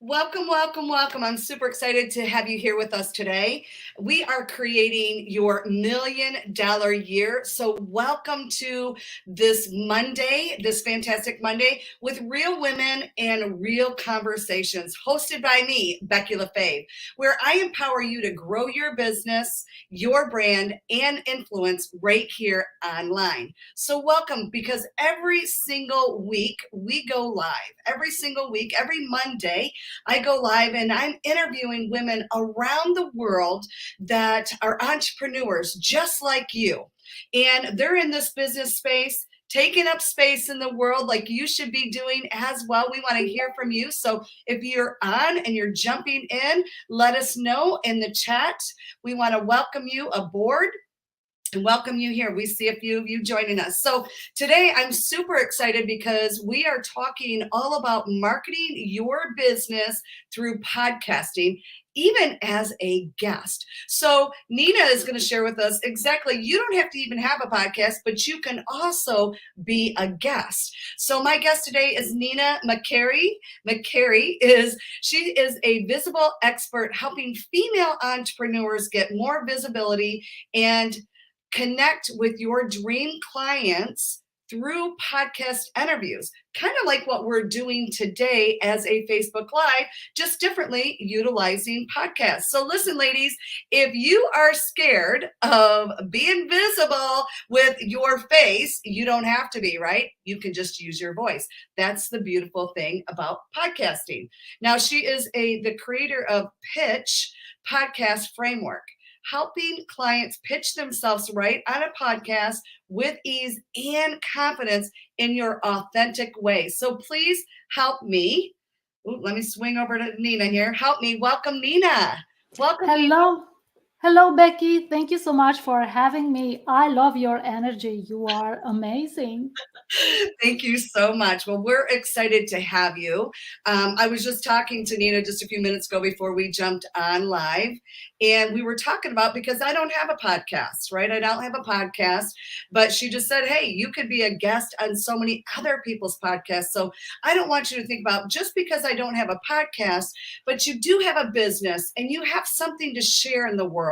Welcome, welcome, welcome. I'm super excited to have you here with us today. We are creating your $1,000,000 year. So, welcome to this Monday, this fantastic Monday with real women and real conversations, hosted by me, Becky LaFave, where I empower you to grow your business, your brand, and influence right here online. So, welcome because every single week we go live. Every single week, every Monday, I go live and I'm interviewing women around the world that are entrepreneurs just like you. And they're in this business space, taking up space in the world like you should be doing as well. We want to hear from you. So if you're on and you're jumping in, let us know in the chat. We want to welcome you aboard and welcome you here. We see a few of you joining us. So today I'm super excited because we are talking all about marketing your business through podcasting, even as a guest. So Nina is going to share with us exactly, you don't have to even have a podcast, but you can also be a guest. So my guest today is Nina McCary. She is a visible expert helping female entrepreneurs get more visibility and connect with your dream clients through podcast interviews, kind of like what we're doing today as a Facebook Live, just differently utilizing podcasts. So listen, ladies, if you are scared of being visible with your face, you don't have to be, right? You can just use your voice. That's the beautiful thing about podcasting. Now, she is the creator of Pitch Podcast Framework, helping clients pitch themselves right on a podcast with ease and confidence in your authentic way. So please help me. Ooh, let me swing over to Nina here. Help me welcome Nina. Welcome, Nina. Hello. Hello, Becky. Thank you so much for having me. I love your energy. You are amazing. Thank you so much. Well, we're excited to have you. I was just talking to Nina just a few minutes ago before we jumped on live, and we were talking about because I don't have a podcast, right? I don't have a podcast, but she just said, hey, you could be a guest on so many other people's podcasts. So I don't want you to think about just because I don't have a podcast, but you do have a business and you have something to share in the world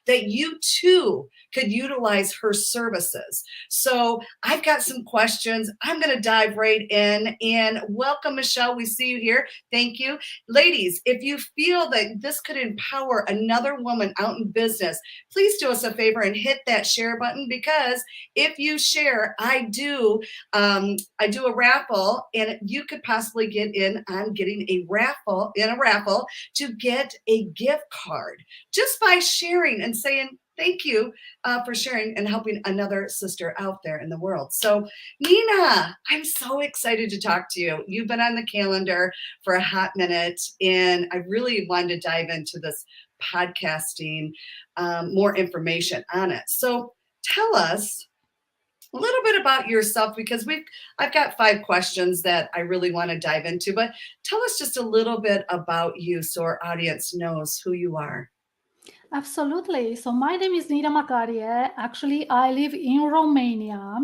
that you too could utilize her services. So I've got some questions. I'm going to dive right in and welcome, Michelle. We see you here. Thank you. Ladies, if you feel that this could empower another woman out in business, please do us a favor and hit that share button, because if you share, I do a raffle, and you could possibly get in on getting a raffle to get a gift card just by sharing and saying thank you for sharing and helping another sister out there in the world. So, Nina, I'm so excited to talk to you. You've been on the calendar for a hot minute, and I really wanted to dive into this podcasting, more information on it. So, tell us a little bit about yourself, because I've got 5 questions that I really want to dive into, but tell us just a little bit about you so our audience knows who you are. Absolutely. So, my name is Nina Macarie. Actually, I live in Romania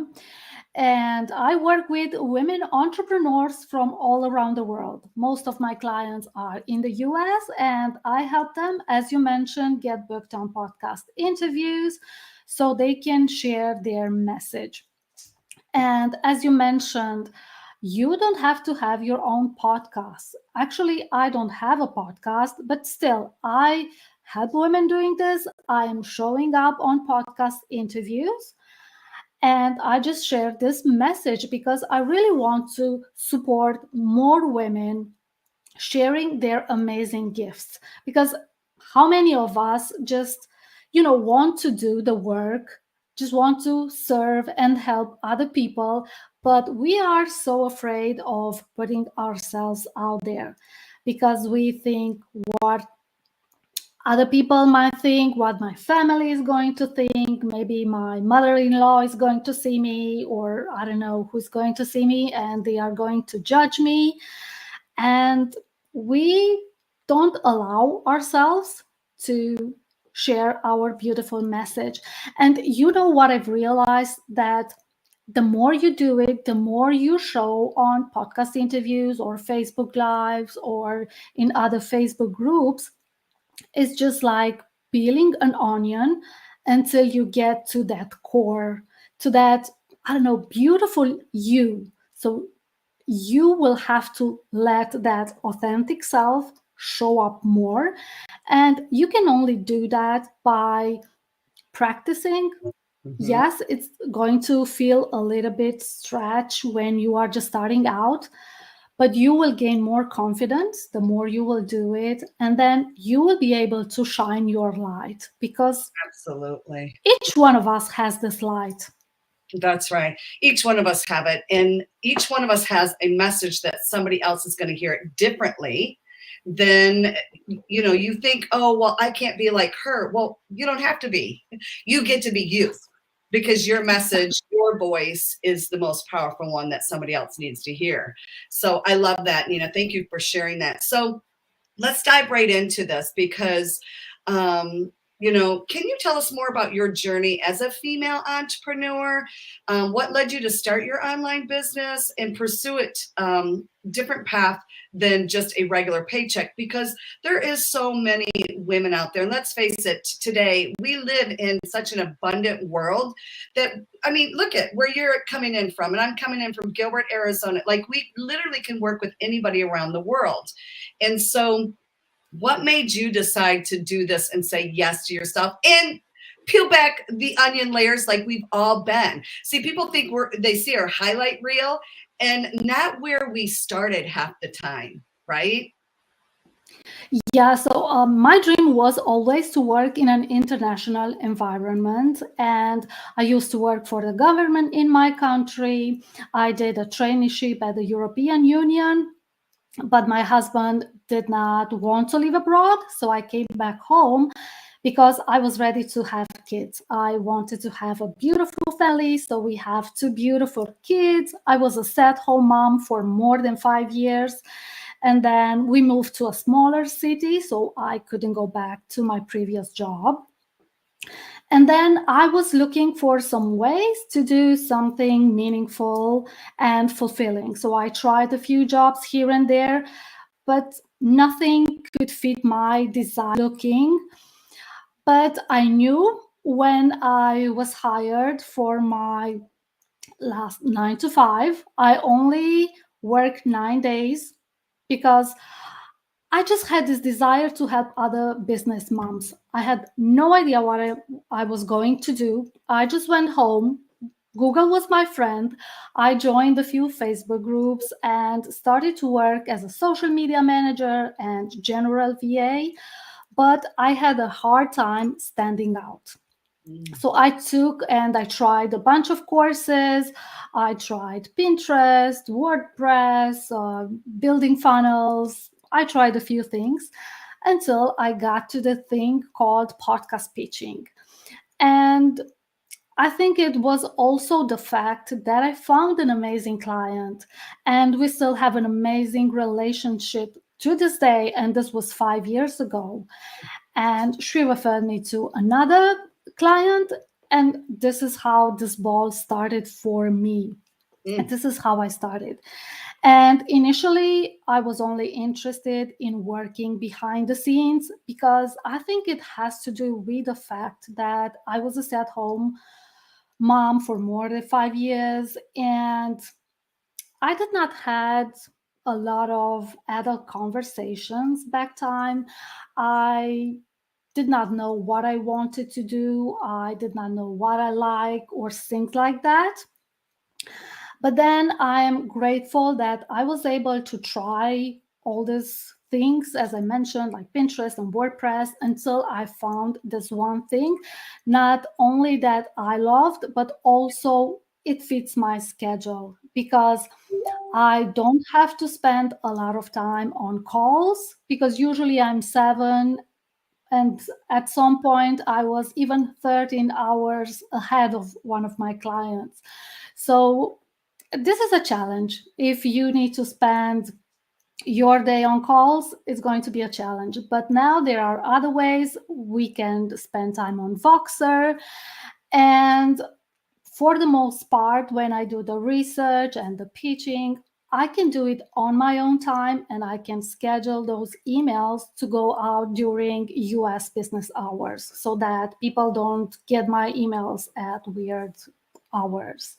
and I work with women entrepreneurs from all around the world. Most of my clients are in the US, and I help them, as you mentioned, get booked on podcast interviews so they can share their message. And as you mentioned, you don't have to have your own podcast. Actually, I don't have a podcast, but still, I help women doing this. I am showing up on podcast interviews, and I just share this message because I really want to support more women sharing their amazing gifts. Because how many of us just want to do the work, just want to serve and help other people, but we are so afraid of putting ourselves out there because we think what other people might think, what my family is going to think, maybe my mother-in-law is going to see me, or I don't know who's going to see me, and they are going to judge me. And we don't allow ourselves to share our beautiful message. And you know what I've realized? That the more you do it, the more you show on podcast interviews or Facebook Lives or in other Facebook groups. It's just like peeling an onion until you get to that core, to that, I don't know, beautiful you. So you will have to let that authentic self show up more. And you can only do that by practicing. Mhm. Yes, it's going to feel a little bit stretch when you are just starting out, but you will gain more confidence the more you will do it. And then you will be able to shine your light because Absolutely. each one of us has this light. That's right. Each one of us have it, and each one of us has a message that somebody else is going to hear it differently than, you think, oh, well, I can't be like her. Well, you don't have to be. You get to be you because your message, your voice is the most powerful one that somebody else needs to hear. So I love that, Nina. Thank you for sharing that. So let's dive right into this because, can you tell us more about your journey as a female entrepreneur? What led you to start your online business and pursue it different path than just a regular paycheck? Because there is so many women out there. And let's face it, today we live in such an abundant world that, I mean, look at where you're coming in from, and I'm coming in from Gilbert, Arizona. Like, we literally can work with anybody around the world. And so what made you decide to do this and say yes to yourself and peel back the onion layers like we've all been? See, people think they see our highlight reel and not where we started half the time, right? Yeah, so my dream was always to work in an international environment. And I used to work for the government in my country. I did a traineeship at the European Union, but my husband did not want to live abroad. So I came back home because I was ready to have kids. I wanted to have a beautiful family. So we have two beautiful kids. I was a stay-at-home mom for more than 5 years. And then we moved to a smaller city, so I couldn't go back to my previous job. And then I was looking for some ways to do something meaningful and fulfilling. So I tried a few jobs here and there, but nothing could fit my desire looking. But I knew when I was hired for my last 9 to 5, I only worked 9 days because I just had this desire to help other business moms. I had no idea what I was going to do. I just went home. Google was my friend. I joined a few Facebook groups and started to work as a social media manager and general VA, but I had a hard time standing out. So I took and I tried a bunch of courses. I tried Pinterest, WordPress, building funnels. I tried a few things until I got to the thing called podcast pitching. And I think it was also the fact that I found an amazing client and we still have an amazing relationship to this day. And this was 5 years ago. And she referred me to another client. And this is how this ball started for me. And this is how I started. And initially, I was only interested in working behind the scenes because I think it has to do with the fact that I was a stay-at-home mom for more than 5 years, and I did not had a lot of adult conversations back time. I did not know what I wanted to do. I did not know what I like or things like that. But then I am grateful that I was able to try all these things, as I mentioned, like Pinterest and WordPress, until I found this one thing, not only that I loved, but also it fits my schedule because I don't have to spend a lot of time on calls because usually I'm 7, and at some point I was even 13 hours ahead of one of my clients. So this is a challenge. If you need to spend your day on calls, it's going to be a challenge. But now there are other ways. We can spend time on Voxer. And for the most part, when I do the research and the pitching, I can do it on my own time, and I can schedule those emails to go out during US business hours so that people don't get my emails at weird hours.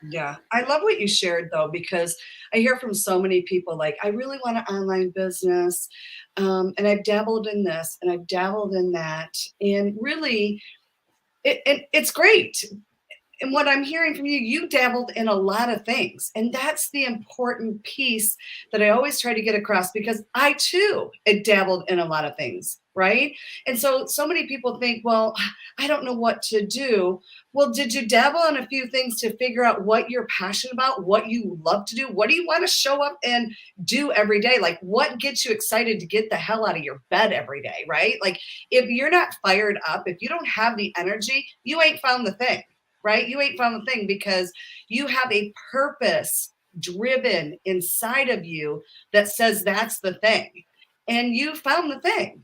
Yeah, I love what you shared though, because I hear from so many people like, I really want an online business. And I've dabbled in this and I've dabbled in that. And really, it's great. And what I'm hearing from you, you dabbled in a lot of things. And that's the important piece that I always try to get across, because I too had dabbled in a lot of things, right? And so many people think, well, I don't know what to do. Well, did you dabble in a few things to figure out what you're passionate about, what you love to do? What do you want to show up and do every day? Like, what gets you excited to get the hell out of your bed every day, right? Like, if you're not fired up, if you don't have the energy, you ain't found the thing, right? You ain't found the thing, because you have a purpose driven inside of you that says that's the thing. And you found the thing.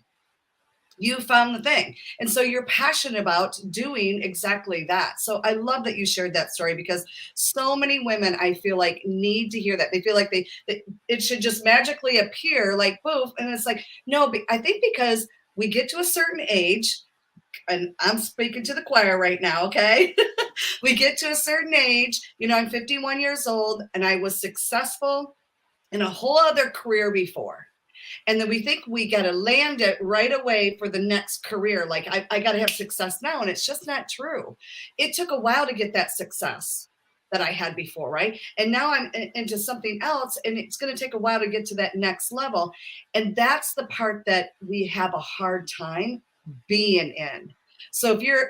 You found the thing. And so you're passionate about doing exactly that. So I love that you shared that story, because so many women, I feel like, need to hear that. They feel like it should just magically appear like poof. And it's like, no, I think because we get to a certain age, and I'm speaking to the choir right now, okay? We get to a certain age, I'm 51 years old, and I was successful in a whole other career before. And then we think we got to land it right away for the next career. Like, I got to have success now. And it's just not true. It took a while to get that success that I had before, right? And now I'm into something else, and it's going to take a while to get to that next level. And that's the part that we have a hard time being in. So if you're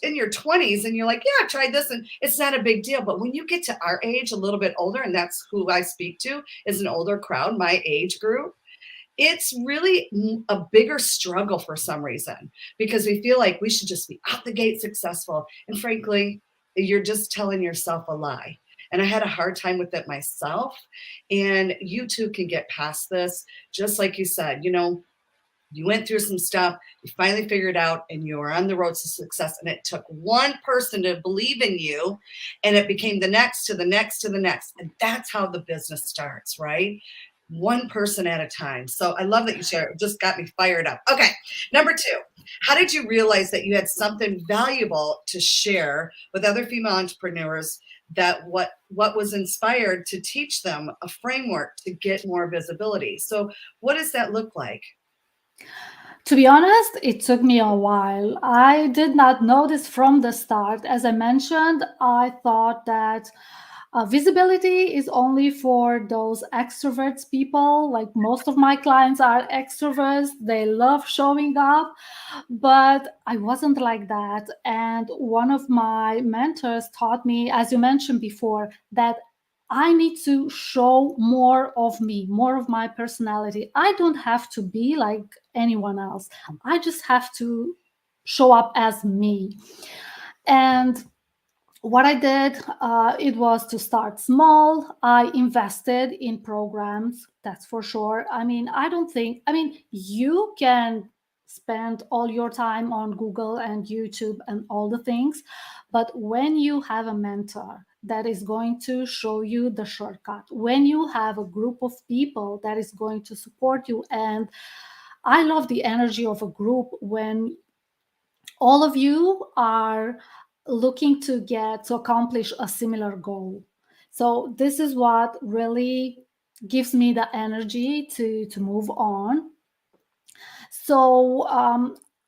in your 20s and you're like, yeah, I tried this, and it's not a big deal. But when you get to our age, a little bit older, and that's who I speak to, is an older crowd, my age group, it's really a bigger struggle for some reason, because we feel like we should just be out the gate successful. And frankly, you're just telling yourself a lie. And I had a hard time with it myself. And you too can get past this. Just like you said, you went through some stuff, you finally figured out, and you were on the road to success. And it took one person to believe in you, and it became the next to the next to the next. And that's how the business starts, right? One person at a time. So I love that you share. It just got me fired up. Okay. Number 2, how did you realize that you had something valuable to share with other female entrepreneurs, that what was inspired to teach them a framework to get more visibility? So what does that look like? To be honest, it took me a while. I did not notice from the start. As I mentioned, I thought that visibility is only for those extroverts people. Like, most of my clients are extroverts, they love showing up, but I wasn't like that. And one of my mentors taught me, as you mentioned before, that I need to show more of me, more of my personality. I don't have to be like anyone else. I just have to show up as me. And what I did, it was to start small. I invested in programs, that's for sure. You can spend all your time on Google and YouTube and all the things, but when you have a mentor that is going to show you the shortcut, when you have a group of people that is going to support you, and I love the energy of a group when all of you are looking to accomplish a similar goal. So this is what really gives me the energy to move on. So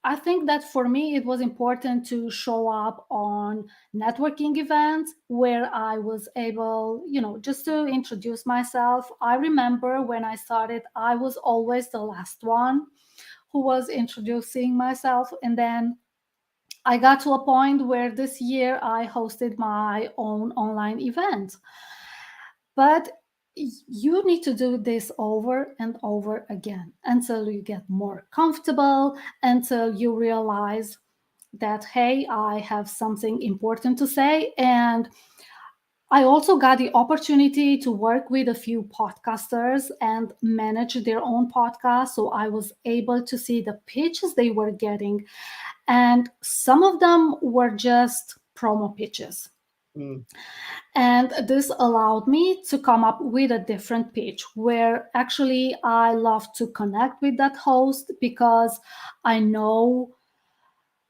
I think that for me, it was important to show up on networking events where I was able, just to introduce myself. I remember when I started, I was always the last one who was introducing myself. And then I got to a point where this year I hosted my own online event. But you need to do this over and over again until you get more comfortable, until you realize that, hey, I have something important to say. And I also got the opportunity to work with a few podcasters and manage their own podcast. So I was able to see the pitches they were getting. And some of them were just promo pitches. Mm. And this allowed me to come up with a different pitch where actually I love to connect with that host because I know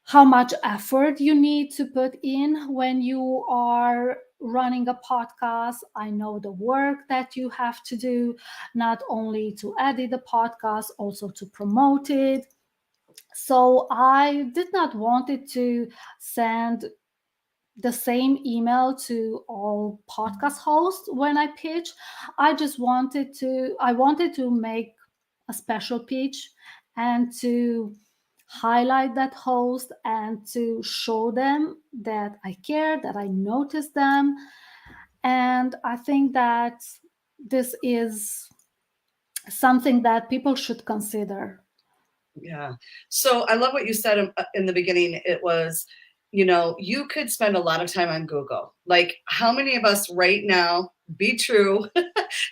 how much effort you need to put in when you are running a podcast. I know the work that you have to do, not only to edit the podcast, also to promote it. So I did not want it to send the same email to all podcast hosts when I pitch. I wanted to make a special pitch and to highlight that host and to show them that I care, that I notice them. And I think that this is something that people should consider. Yeah. So I love what you said in the beginning. It was, you know, you could spend a lot of time on Google. Like, how many of us right now, be true,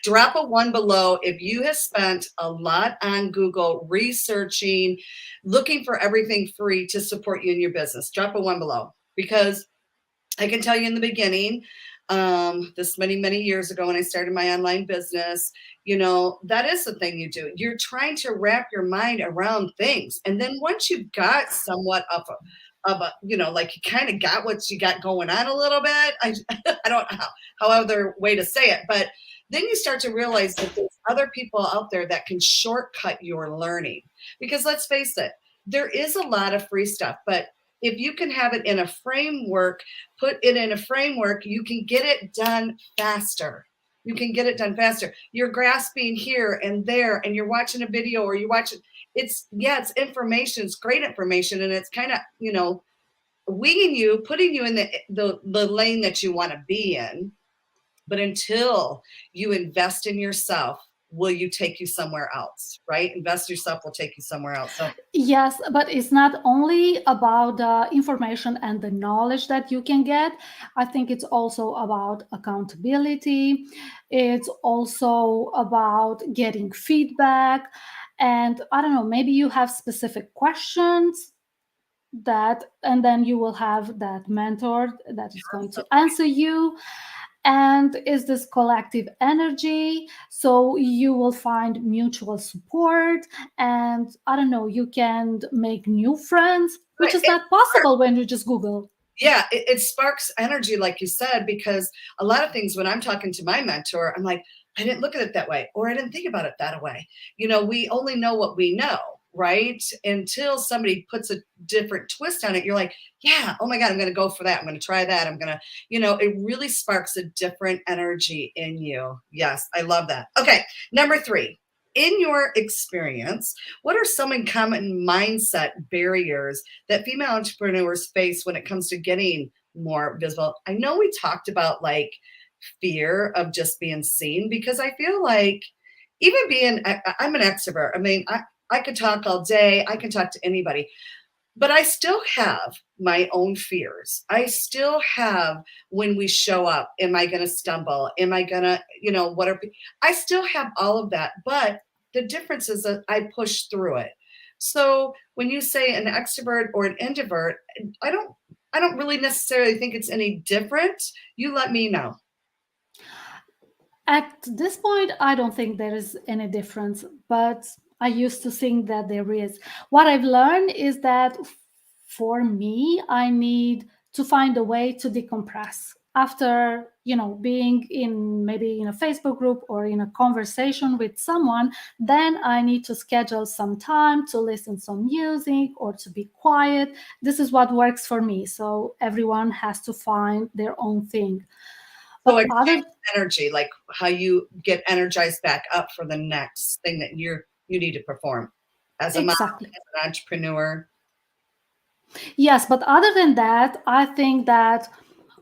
drop a one below if you have spent a lot on Google researching, looking for everything free to support you in your business? Drop a one below, because I can tell you in the beginning, this many years ago when I started my online business, you know, that is the thing you do. You're trying to wrap your mind around things. And then once you've got somewhat of a, you know, like you kind of got what you got going on a little bit. I don't know how other way to say it, but then you start to realize that there's other people out there that can shortcut your learning. Because let's face it, there is a lot of free stuff, but if you can have it in a framework, put it in a framework, you can get it done faster. You can get it done faster. You're grasping here and there, and you're watching a video, or you're watching, it's, yeah, it's information, it's great information, and it's kind of, you know, winging you, putting you in the lane that you want to be in. But until you invest in yourself, will you take you somewhere else, right? Invest yourself will take you somewhere else. So Yes, but it's not only about the information and the knowledge that you can get. I think it's also about accountability. It's also about getting feedback. And I don't know, maybe you have specific questions that, and then you will have that mentor that is going to answer you. And is this collective energy, so you will find mutual support, and I don't know, you can make new friends, which right. is not possible when you just Google. Yeah, it sparks energy, like you said, because a lot of things when I'm talking to my mentor, I'm like, I didn't look at it that way, or I didn't think about it that way. You know, we only know what we know, right? Until somebody puts a different twist on it, you're like, yeah, oh my God, I'm going to go for that. I'm going to try that. I'm going to, you know, it really sparks a different energy in you. Yes, I love that. Okay, number 3. In your experience, what are some common mindset barriers that female entrepreneurs face when it comes to getting more visible? I know we talked about like fear of just being seen, because I feel like even being, I'm an extrovert. I mean, I could talk all day, I can talk to anybody, but I still have my own fears. I still have, when we show up, am I going to stumble? Am I going to, you know, what are, I still have all of that. But the difference is that I push through it. So when you say an extrovert or an introvert, I don't, I don't really necessarily think it's any different. You let me know. At this point, I don't think there is any difference, but I used to think that there is. What I've learned is that for me, I need to find a way to decompress after, you know, being in maybe in a Facebook group or in a conversation with someone. Then I need to schedule some time to listen some music or to be quiet. This is what works for me. So everyone has to find their own thing. So But exchange other energy, like how you get energized back up for the next thing that you need to perform as a mom, Exactly. as an entrepreneur. Yes, but other than that, I think that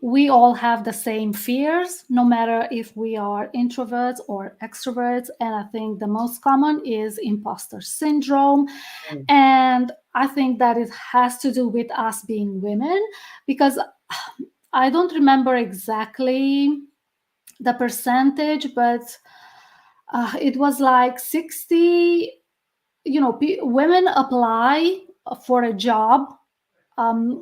we all have the same fears, no matter if we are introverts or extroverts. And I think the most common is imposter syndrome. Mm. And I think that it has to do with us being women, because I don't remember exactly the percentage, but it was like 60, you know, women apply for a job um,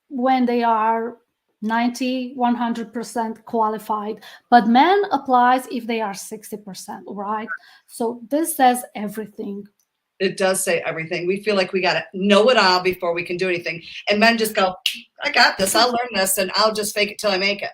when they are 90, 100% qualified, but men applies if they are 60%, right? So this says everything. It does say everything. We feel like we got to know it all before we can do anything. And men just go, I got this. I'll learn this and I'll just fake it till I make it.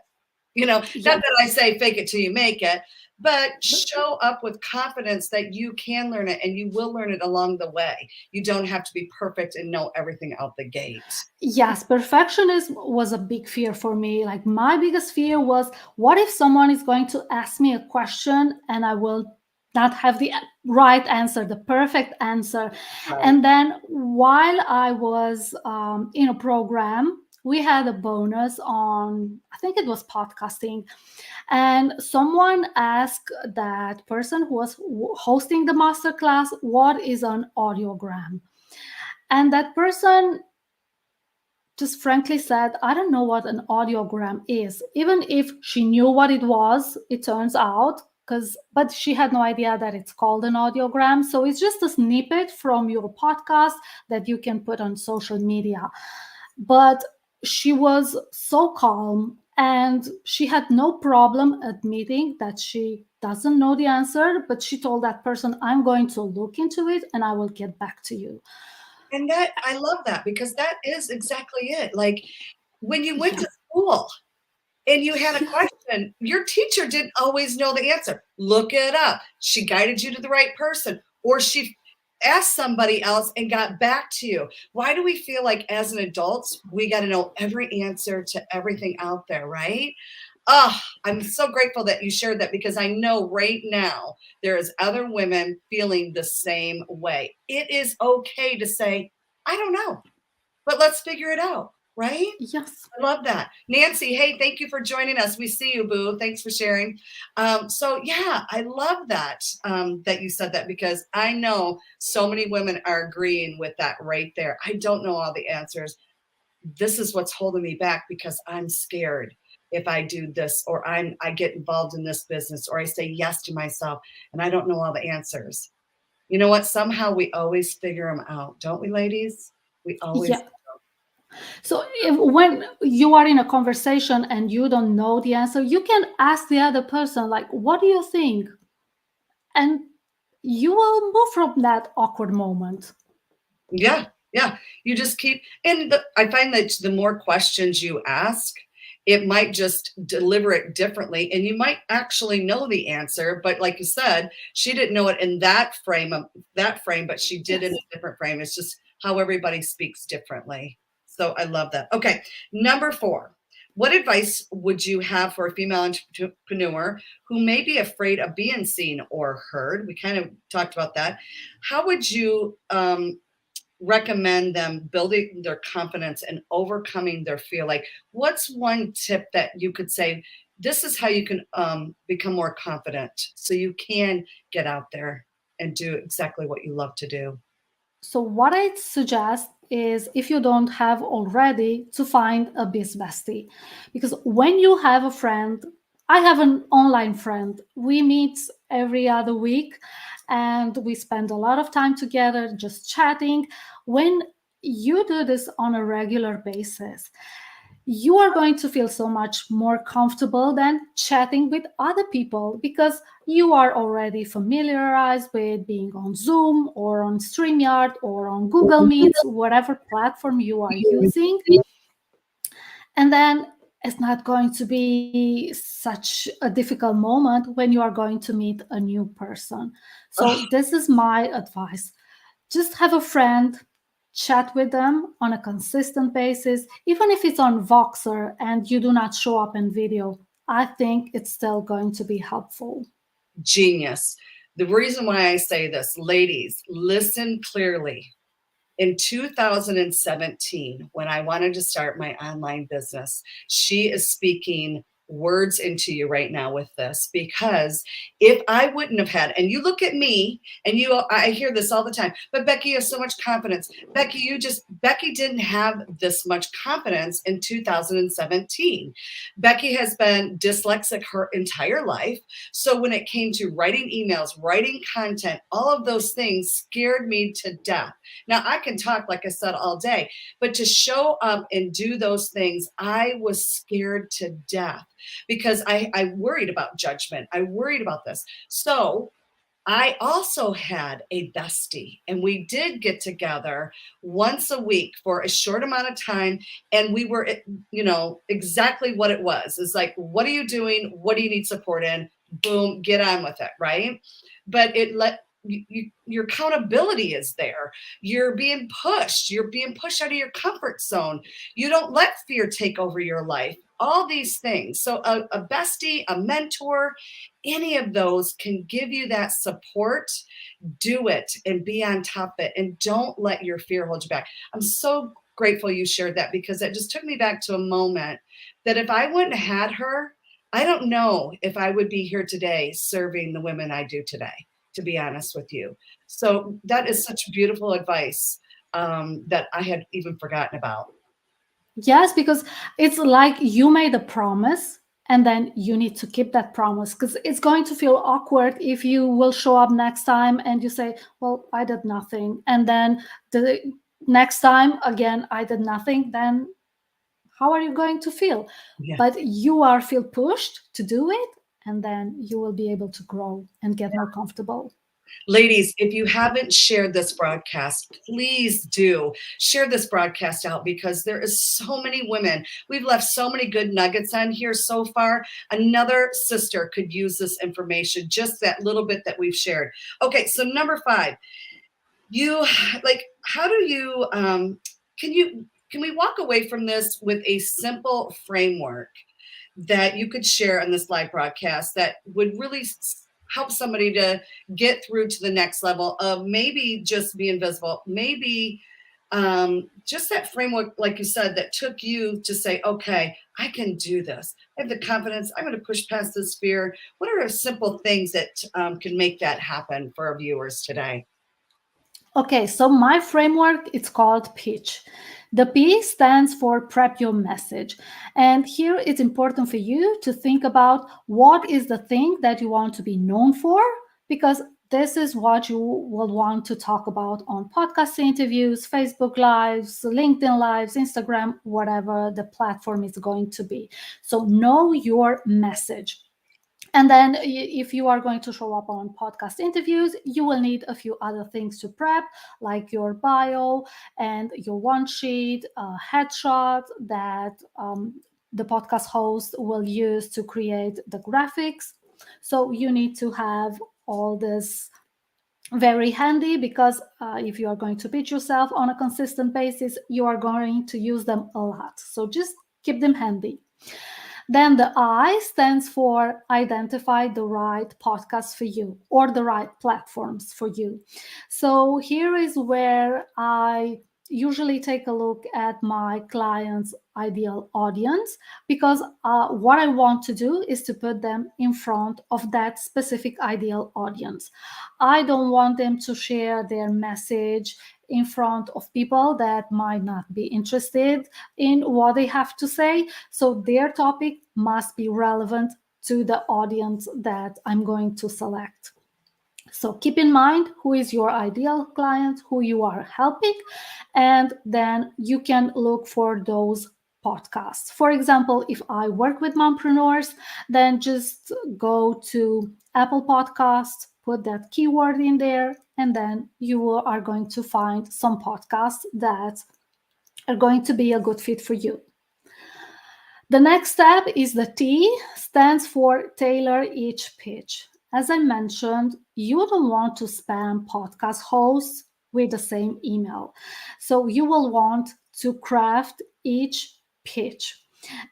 Not Yeah. that I say fake it till you make it, but show up with confidence that you can learn it and you will learn it along the way. You don't have to be perfect and know everything out the gate. Yes, perfectionism was a big fear for me. Like my biggest fear was, what if someone is going to ask me a question and I will not have the right answer, the perfect answer. Right. And then while I was in a program, we had a bonus on, I think it was podcasting. And someone asked that person who was hosting the masterclass, what is an audiogram? And that person just frankly said, I don't know what an audiogram is. Even if she knew what it was, it turns out, but she had no idea that it's called an audiogram. So it's just a snippet from your podcast that you can put on social media. But she was so calm and she had no problem admitting that she doesn't know the answer, but she told that person, I'm going to look into it and I will get back to you. And that, I love that, because that is exactly it. Like when you went to school and you had a question, your teacher didn't always know the answer. Look it up. She guided you to the right person, or she asked somebody else and got back to you. Why do we feel like as an adult, we got to know every answer to everything out there, right? Oh, I'm so grateful that you shared that, because I know right now there is other women feeling the same way. It is okay to say, I don't know, but let's figure it out, right? Yes. I love that. Nancy, hey, thank you for joining us. We see you, boo. Thanks for sharing. So yeah, I love that, that you said that, because I know so many women are agreeing with that right there. I don't know all the answers. This is what's holding me back, because I'm scared if I do this, or I get involved in this business, or I say yes to myself and I don't know all the answers. You know what? Somehow we always figure them out, don't we, ladies? We always. Yeah. So when you are in a conversation and you don't know the answer, you can ask the other person, like, what do you think? And you will move from that awkward moment. Yeah. You just keep, and I find that the more questions you ask, it might just deliver it differently, and you might actually know the answer, but like you said, she didn't know it in that frame, but she did in a different frame. It's just how everybody speaks differently. So I love that. Okay, number 4. What advice would you have for a female entrepreneur who may be afraid of being seen or heard? We kind of talked about that. How would you recommend them building their confidence and overcoming their fear? Like, what's one tip that you could say, this is how you can become more confident so you can get out there and do exactly what you love to do? So what I suggest is, if you don't have already, to find a biz bestie. Because when you have a friend, I have an online friend. We meet every other week and we spend a lot of time together just chatting. When you do this on a regular basis, you are going to feel so much more comfortable than chatting with other people, because you are already familiarized with being on Zoom or on StreamYard or on Google Meets, whatever platform you are using. And then it's not going to be such a difficult moment when you are going to meet a new person. So this is my advice. Just have a friend, chat with them on a consistent basis, even if it's on Voxer and you do not show up in video. I think it's still going to be helpful. Genius. The reason why I say this, ladies, listen clearly. In 2017, when I wanted to start my online business, she is speaking words into you right now with this, because if I wouldn't have had, and you look at me and I hear this all the time, but Becky, you have so much confidence. Becky didn't have this much confidence in 2017. Becky has been dyslexic her entire life. So when it came to writing emails, writing content, all of those things scared me to death. Now I can talk, like I said, all day, but to show up and do those things, I was scared to death because I worried about judgment. I worried about this. So I also had a bestie, and we did get together once a week for a short amount of time. And we were, exactly what it was. It's like, what are you doing? What do you need support in? Boom, get on with it, right? But your accountability is there. You're being pushed out of your comfort zone. You don't let fear take over your life, all these things. So a bestie, a mentor, any of those can give you that support. Do it and be on top of it, and don't let your fear hold you back. I'm so grateful you shared that, because that just took me back to a moment that if I wouldn't have had her, I don't know if I would be here today serving the women I do today, to be honest with you. So that is such beautiful advice that I had even forgotten about. Yes, because it's like you made a promise and then you need to keep that promise, because it's going to feel awkward if you will show up next time and you say, well, I did nothing. And then the next time again, I did nothing. Then how are you going to feel? Yeah. But feel pushed to do it, and then you will be able to grow and get more comfortable. Ladies, if you haven't shared this broadcast, please do share this broadcast out, because there is so many women. We've left so many good nuggets on here so far. Another sister could use this information, just that little bit that we've shared. Okay, so number 5, how do you, can we walk away from this with a simple framework that you could share on this live broadcast that would really help somebody to get through to the next level of maybe just being visible, maybe just that framework, like you said, that took you to say, okay, I can do this. I have the confidence. I'm going to push past this fear. What are simple things that can make that happen for our viewers today? Okay, so my framework, it's called PITCH. The P stands for prep your message. And here it's important for you to think about what is the thing that you want to be known for, because this is what you will want to talk about on podcast interviews, Facebook Lives, LinkedIn Lives, Instagram, whatever the platform is going to be. So know your message. And then if you are going to show up on podcast interviews, you will need a few other things to prep, like your bio and your one sheet, a headshot that the podcast host will use to create the graphics. So you need to have all this very handy, because if you are going to pitch yourself on a consistent basis, you are going to use them a lot. So just keep them handy. Then the I stands for identify the right podcast for you, or the right platforms for you. So here is where I usually take a look at my clients' ideal audience, because what I want to do is to put them in front of that specific ideal audience. I don't want them to share their message in front of people that might not be interested in what they have to say. So their topic must be relevant to the audience that I'm going to select. So keep in mind who is your ideal client, who you are helping, and then you can look for those podcasts. For example, if I work with mompreneurs, then just go to Apple Podcasts, put that keyword in there, and then you are going to find some podcasts that are going to be a good fit for you. The next step is the T, stands for tailor each pitch. As I mentioned, you don't want to spam podcast hosts with the same email. So you will want to craft each pitch.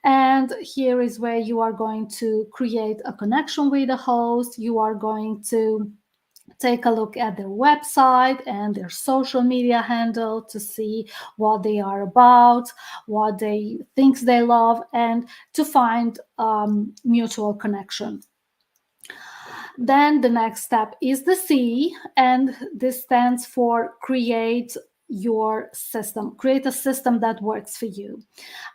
And here is where you are going to create a connection with the host. You are going to take a look at their website and their social media handle to see what they are about, what they things they love, and to find mutual connection. Then the next step is the C, and this stands for create your system. Create a system that works for you.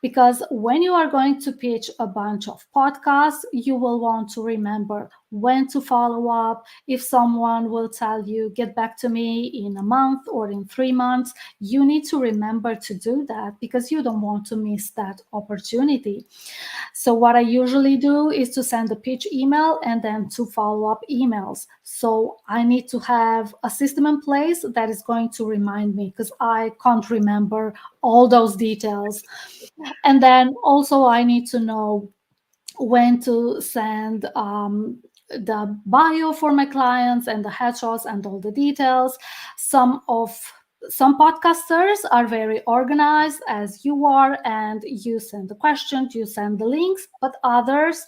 Because when you are going to pitch a bunch of podcasts, you will want to remember when to follow up. If someone will tell you, get back to me in a month or in 3 months, you need to remember to do that because you don't want to miss that opportunity. So what I usually do is to send a pitch email and then 2 follow-up emails. So I need to have a system in place that is going to remind me because I can't remember all those details. And then also I need to know when to send the bio for my clients and the headshots and all the details. Some podcasters are very organized as you are, and you send the questions, you send the links, but others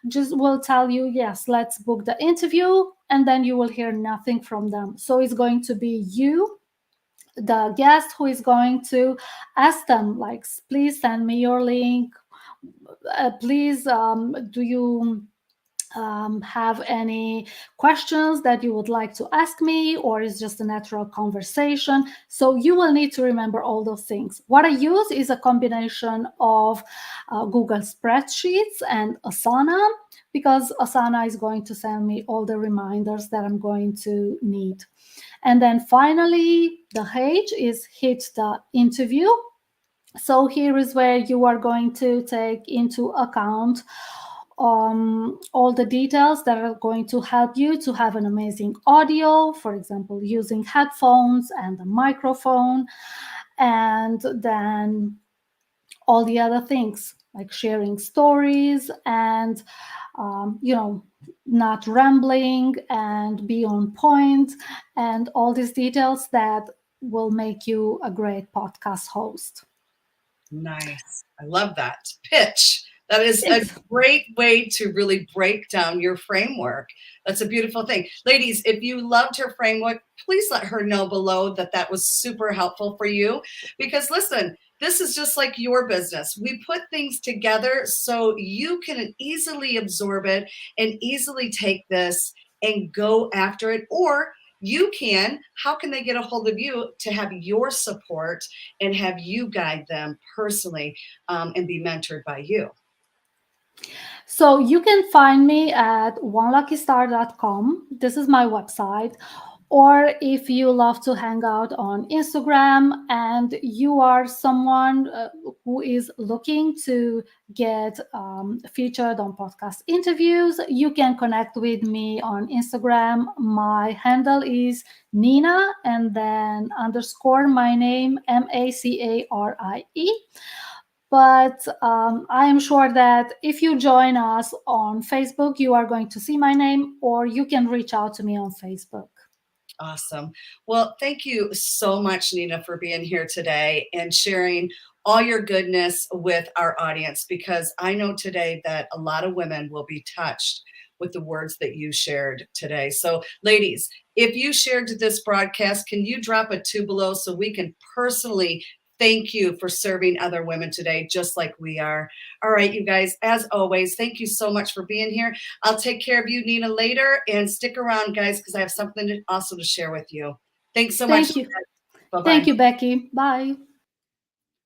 just will tell you, yes, let's book the interview, and then you will hear nothing from them. So it's going to be you, the guest, who is going to ask them, like, please send me your link. Please, do you have any questions that you would like to ask me, or is just a natural conversation? So you will need to remember all those things. What I use is a combination of Google Spreadsheets and Asana, because Asana is going to send me all the reminders that I'm going to need. And then finally, the H is hit the interview. So here is where you are going to take into account all the details that are going to help you to have an amazing audio, for example, using headphones and a microphone, and then all the other things like sharing stories and, not rambling and be on point, and all these details that will make you a great podcast host. Nice. I love that. Pitch. That is a It's great way to really break down your framework. That's a beautiful thing. Ladies, if you loved her framework, please let her know below that that was super helpful for you. Because listen, this is just like your business. We put things together so you can easily absorb it and easily take this and go after it. Or you can, how can they get a hold of you to have your support and have you guide them personally and be mentored by you? So you can find me at oneluckystar.com. This is my website. Or if you love to hang out on Instagram and you are someone who is looking to get featured on podcast interviews, you can connect with me on Instagram. My handle is Nina and then underscore my name, Macarie. But I am sure that if you join us on Facebook, you are going to see my name, or you can reach out to me on Facebook. Awesome. Well, thank you so much, Nina, for being here today and sharing all your goodness with our audience, because I know today that a lot of women will be touched with the words that you shared today. So, ladies, if you shared this broadcast, can you drop a 2 below so we can personally thank you for serving other women today, just like we are. All right, you guys, as always, thank you so much for being here. I'll take care of you, Nina, later, and stick around, guys, because I have something also to share with you. Thanks so much. Thank you. Bye-bye. Thank you, Becky. Bye.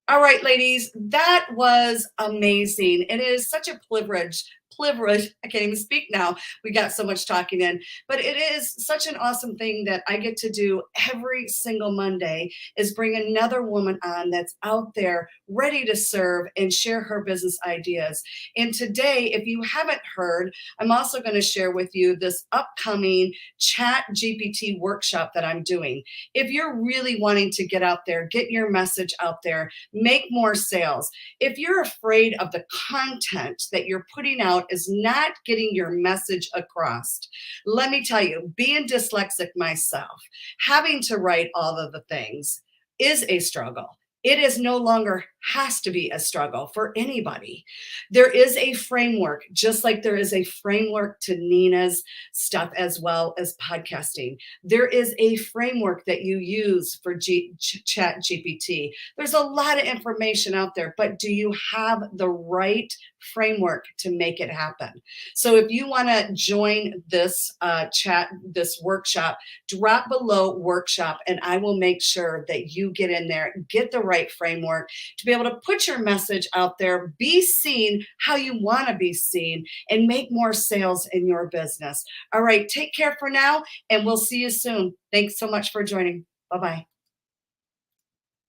All right, ladies, that was amazing. It is such a privilege. I can't even speak now. We got so much talking in, but it is such an awesome thing that I get to do every single Monday, is bring another woman on that's out there ready to serve and share her business ideas. And today, if you haven't heard, I'm also going to share with you this upcoming Chat GPT workshop that I'm doing. If you're really wanting to get out there, get your message out there, make more sales. If you're afraid of the content that you're putting out is not getting your message across, let me tell you, being dyslexic myself, having to write all of the things is a struggle. It is no longer has to be a struggle for anybody. There is a framework, just like there is a framework to Nina's stuff as well as podcasting. There is a framework that you use for Chat GPT. There's a lot of information out there, but do you have the right framework to make it happen? So if you want to join this this workshop, drop below workshop, and I will make sure that you get in there, get the right framework to be able to put your message out there, be seen how you want to be seen, and make more sales in your business. All right, take care for now, and we'll see you soon. Thanks so much for joining. Bye-bye.